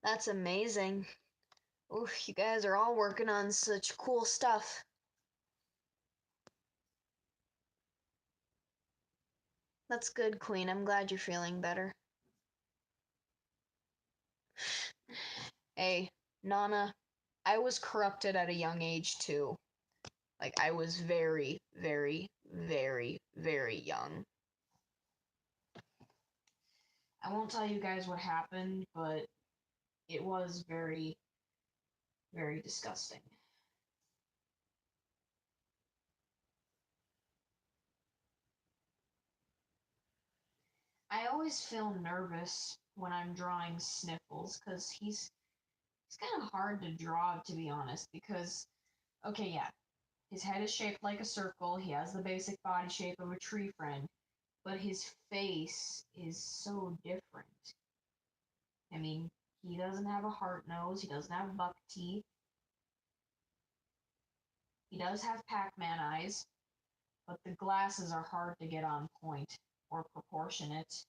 That's amazing. Oof, you guys are all working on such cool stuff. That's good, Queen. I'm glad you're feeling better. Hey, Nana, I was corrupted at a young age too. Like I was very, very, very, very young. I won't tell you guys what happened, but it was very, very disgusting. I always feel nervous when I'm drawing Sniffles because he's kind of hard to draw, to be honest, because okay, yeah, his head is shaped like a circle, he has the basic body shape of a tree friend, but his face is so different. I mean, he doesn't have a heart nose, he doesn't have buck teeth, he does have Pac-Man eyes, but the glasses are hard to get on point or proportionate.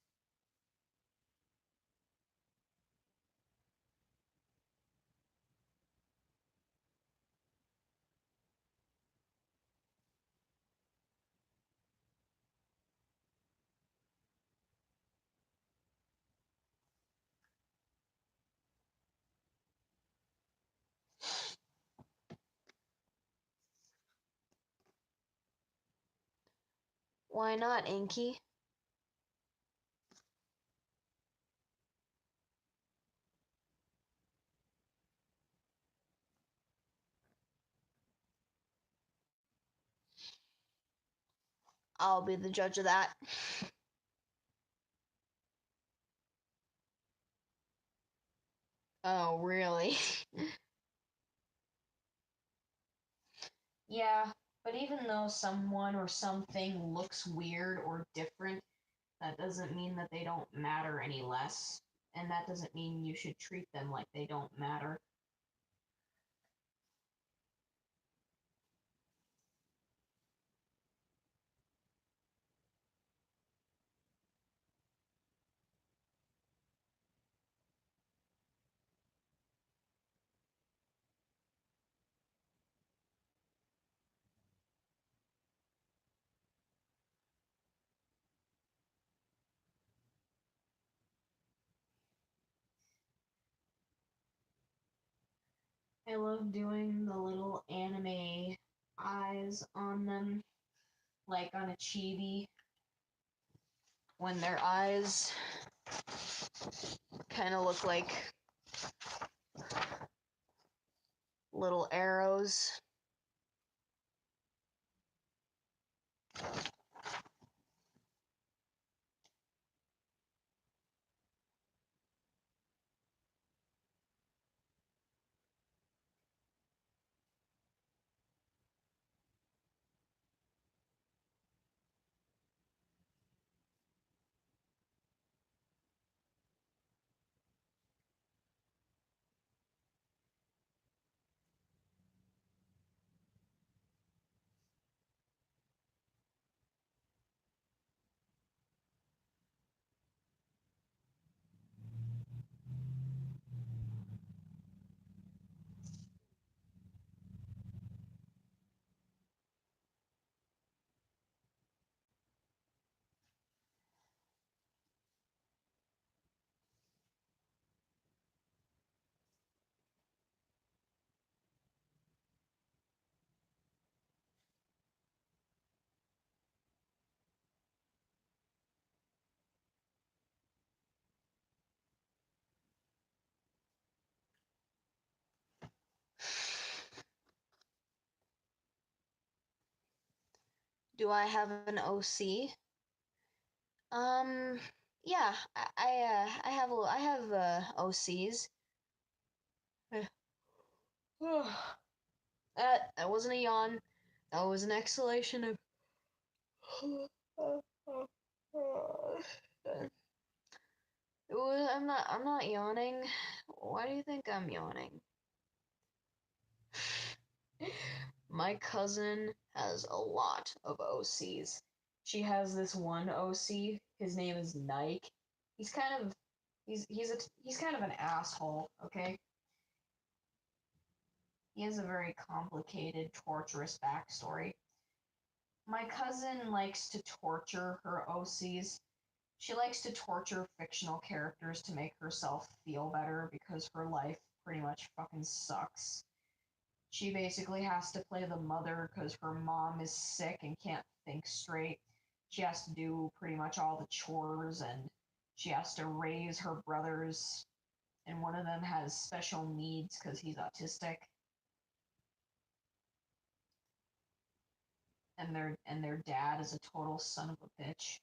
Why not, Inky? I'll be the judge of that. Oh, really? Yeah, but even though someone or something looks weird or different, that doesn't mean that they don't matter any less. And that doesn't mean you should treat them like they don't matter. I love doing the little anime eyes on them, like on a chibi, when their eyes kind of look like little arrows. Do I have an OC? Um, yeah, I have OCs. That wasn't a yawn. That was an exhalation of. I'm not yawning. Why do you think I'm yawning? My cousin has a lot of OCs. She has this one OC. His name is Nike. He's kind of he's kind of an asshole, okay? He has a very complicated, torturous backstory. My cousin likes to torture her OCs. She likes to torture fictional characters to make herself feel better because her life pretty much fucking sucks. She basically has to play the mother because her mom is sick and can't think straight. She has to do pretty much all the chores and she has to raise her brothers, and one of them has special needs because he's autistic. And their dad is a total son of a bitch.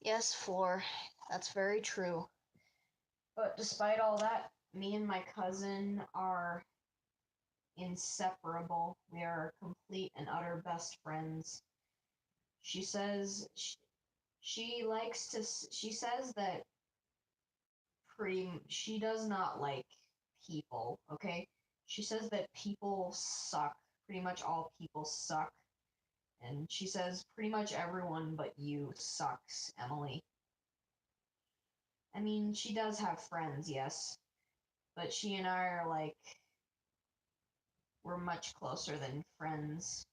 Yes, Floor, that's very true. But despite all that, me and my cousin are inseparable. We are complete and utter best friends. She says she likes to. She says that she does not like people. Okay, she says that people suck. Pretty much all people suck. And she says pretty much everyone but you sucks, Emily. I mean, she does have friends, yes, but she and I are like, we're much closer than friends.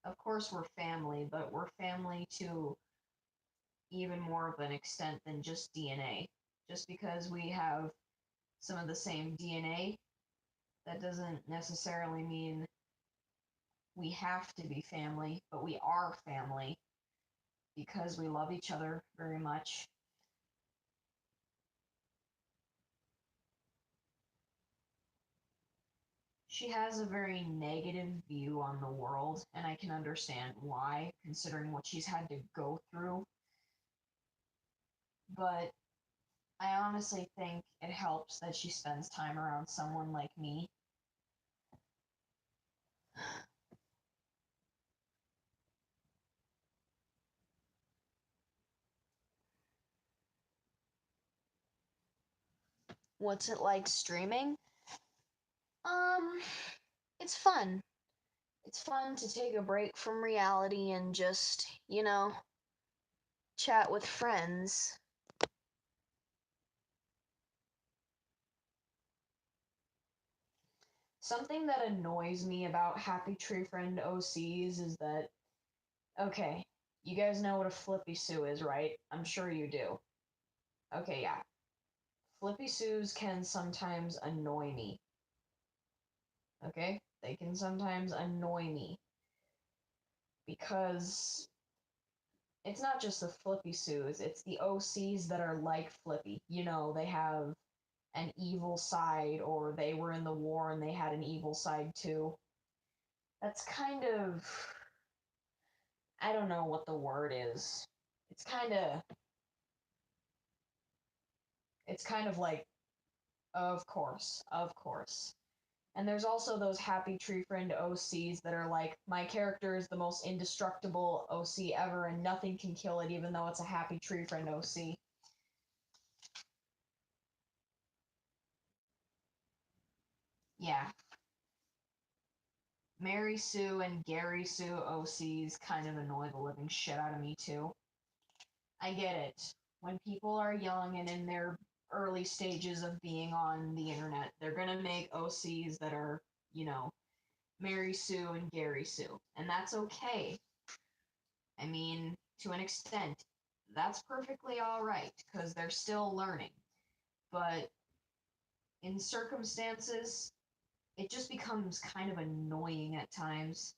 Of course, we're family, but we're family to even more of an extent than just DNA. Just because we have some of the same DNA, that doesn't necessarily mean we have to be family, but we are family because we love each other very much. She has a very negative view on the world, and I can understand why, considering what she's had to go through. But I honestly think it helps that she spends time around someone like me. What's it like streaming? Um, it's fun. It's fun to take a break from reality and just, chat with friends. Something that annoys me about Happy Tree Friend OCs is that, okay, you guys know what a Flippy Sue is, right? I'm sure you do. Okay, yeah. Flippy Sues can sometimes annoy me. Okay? They can sometimes annoy me. Because it's not just the Flippy Sues, it's the OCs that are like Flippy. They have an evil side, or they were in the war and they had an evil side too. That's kind of. I don't know what the word is. It's kind of. It's kind of like, of course, of course. And there's also those Happy Tree Friend OCs that are like, my character is the most indestructible OC ever and nothing can kill it, even though it's a Happy Tree Friend OC. Yeah. Mary Sue and Gary Sue OCs kind of annoy the living shit out of me too. I get it. When people are young and in their early stages of being on the internet, they're gonna make OCs that are, you know, Mary Sue and Gary Sue. And that's okay. I mean, to an extent, that's perfectly alright, because they're still learning. But in circumstances, it just becomes kind of annoying at times.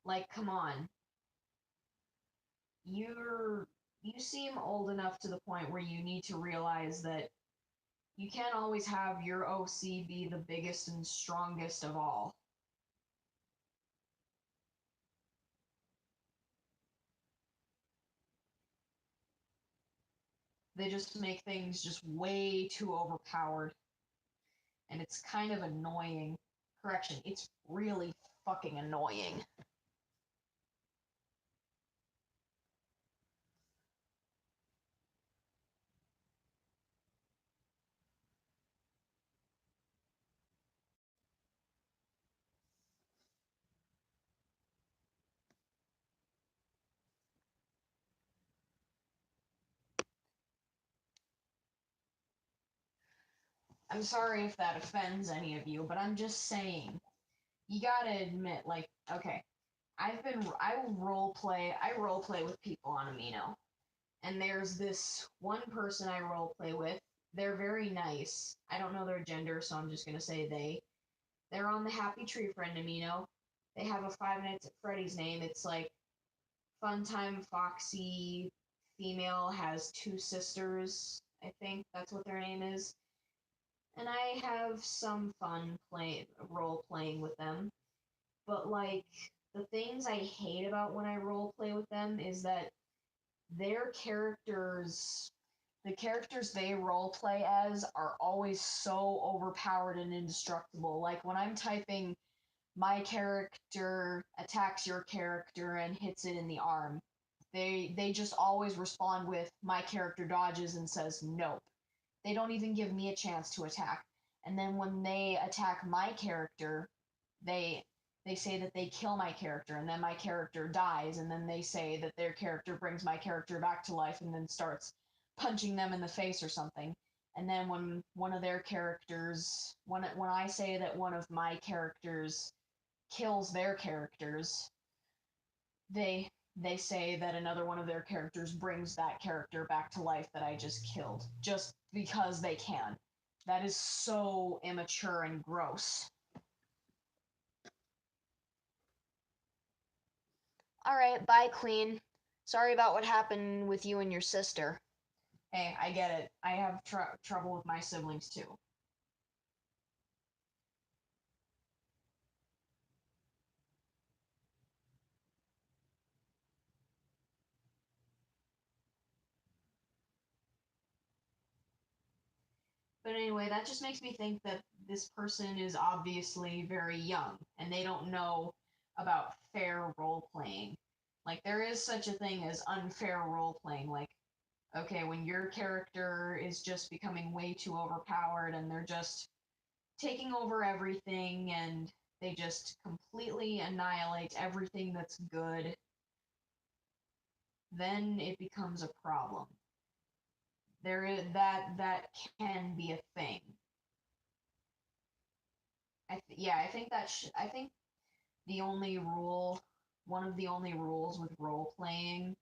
Like, come on. You seem old enough to the point where you need to realize that You can't always have your OC be the biggest and strongest of all. They just make things just way too overpowered. And it's kind of annoying. Correction, it's really fucking annoying. I'm sorry if that offends any of you, but I'm just saying. You gotta admit, like, okay, I role play with people on Amino. And there's this one person I role play with. They're very nice. I don't know their gender, so I'm just gonna say they. They're on the Happy Tree Friend Amino. They have a Five Nights at Freddy's name. It's like Funtime Foxy female has two sisters. I think that's what their name is. And I have some fun role playing with them. But like the things I hate about when I role play with them is that their characters the characters they role play as are always so overpowered and indestructible. Like when I'm typing my character attacks your character and hits it in the arm, they just always respond with my character dodges and says nope. They don't even give me a chance to attack. And then when they attack my character, they they say that they kill my character and then my character dies and then they say that their character brings my character back to life and then starts punching them in the face or something. And then when one of their characters when I say that one of my characters kills their characters, they they say that another one of their characters brings that character back to life that I just killed just because they can. That is so immature and gross. All right, bye, Queen. Sorry about what happened with you and your sister. Hey, I get it. I have trouble with my siblings too. But anyway, that just makes me think that this person is obviously very young and they don't know about fair role playing. Like, there is such a thing as unfair role playing. Like, okay, when your character is just becoming way too overpowered and they're just taking over everything and they just completely annihilate everything that's good, then it becomes a problem. There is that can be a thing. Yeah, I think I think the only rule, one of the only rules with role playing,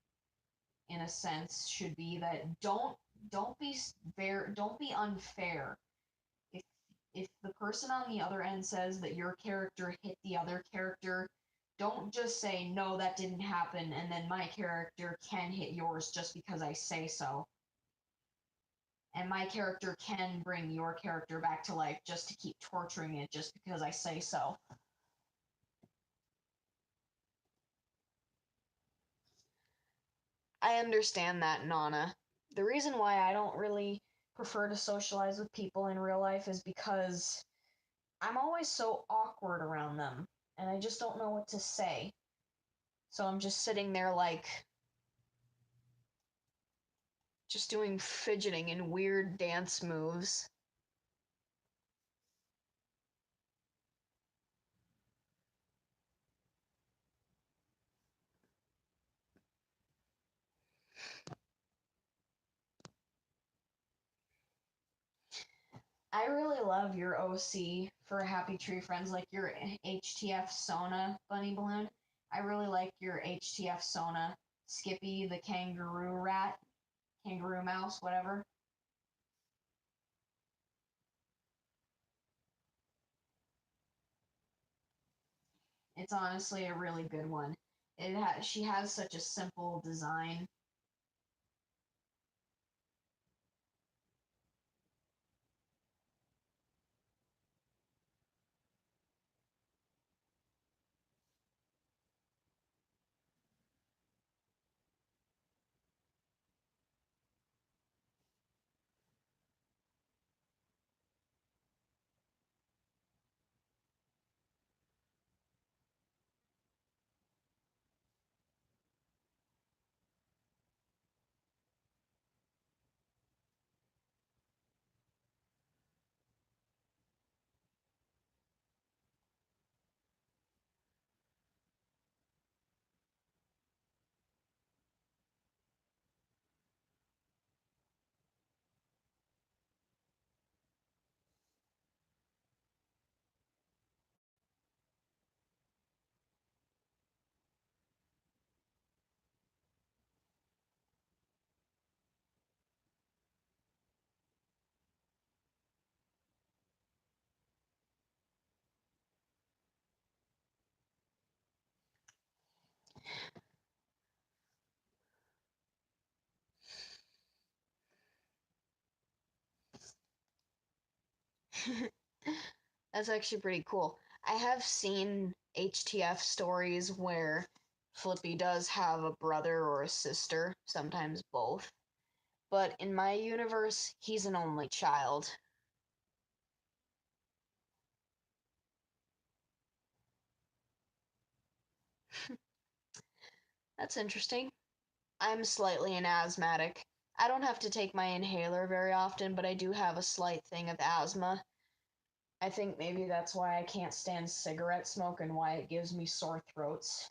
in a sense, should be that don't be don't be unfair. If if the person on the other end says that your character hit the other character, don't just say no, that didn't happen, and then my character can hit yours just because I say so. And my character can bring your character back to life just to keep torturing it just because I say so. I understand that, Nana. The reason why I don't really prefer to socialize with people in real life is because I'm always so awkward around them, and I just don't know what to say. So I'm just sitting there like, just doing fidgeting and weird dance moves. I really love your OC for Happy Tree Friends, like your HTF Sona bunny balloon. I really like your HTF Sona Skippy, the kangaroo rat, kangaroo mouse, whatever. It's honestly a really good one. She has such a simple design. That's actually pretty cool. I have seen HTF stories where Flippy does have a brother or a sister, sometimes both. But in my universe, he's an only child. That's interesting. I'm slightly an asthmatic. I don't have to take my inhaler very often, but I do have a slight thing of asthma. I think maybe that's why I can't stand cigarette smoke and why it gives me sore throats.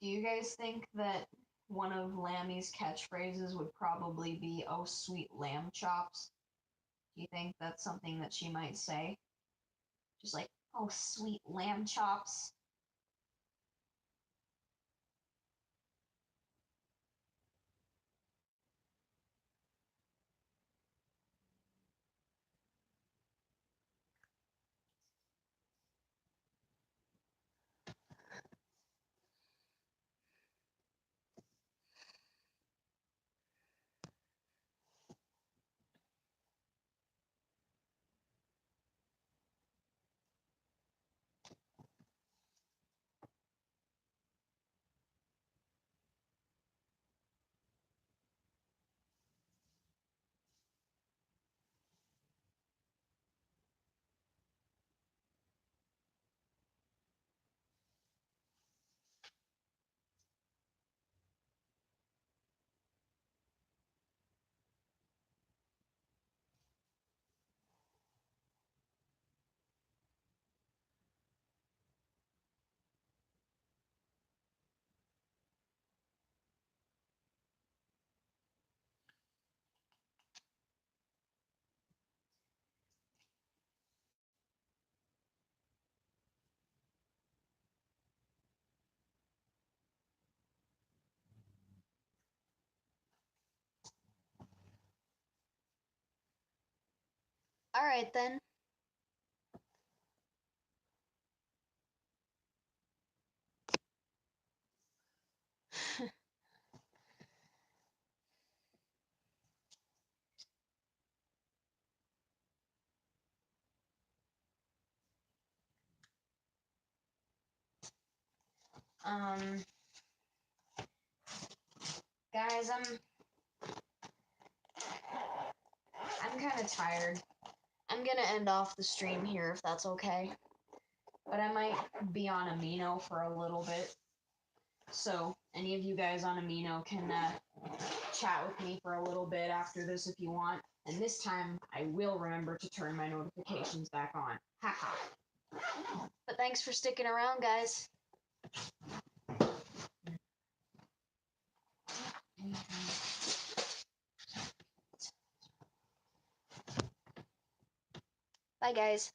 Do you guys think that one of Lammy's catchphrases would probably be, "Oh, sweet lamb chops"? Do you think that's something that she might say? Just like, "Oh, sweet lamb chops." All right then. um, guys, I'm kind of tired. I'm gonna end off the stream here if that's okay. But I might be on Amino for a little bit. So any of you guys on Amino can chat with me for a little bit after this if you want. And this time I will remember to turn my notifications back on. Haha. But thanks for sticking around, guys. Bye, guys.